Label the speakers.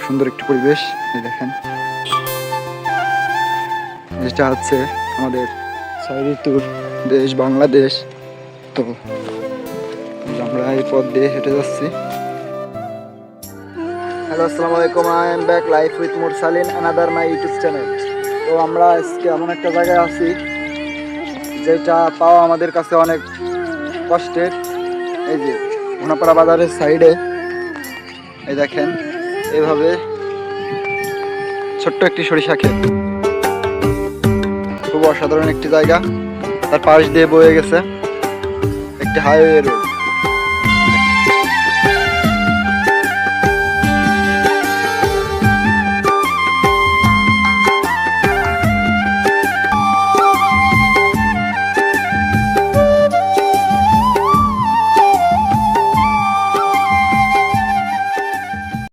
Speaker 1: সুন্দর একটি পরিবেশ। এই দেখেন, যেটা হচ্ছে আমাদের 6 ঋতুর দেশ বাংলাদেশ। তো আমরা এই পথ দিয়ে হেঁটে যাচ্ছি। হ্যালো, আসসালামু আলাইকুম। I am back life with মুরসালিন, অ্যানাদার মাই ইউটিউব চ্যানেল। তো আমরা আজকে এমন একটা জায়গায় আছি যেটা পাওয়া আমাদের কাছে অনেক কষ্টের। এই যে ঘোনাপাড়া বাজারের সাইডে এই দেখেন, এইভাবে ছোট্ট একটি সরিষা ক্ষেত, খুব অসাধারণ একটি জায়গা। তার পাশ দিয়ে বয়ে গেছে একটি হাইওয়ে রোড।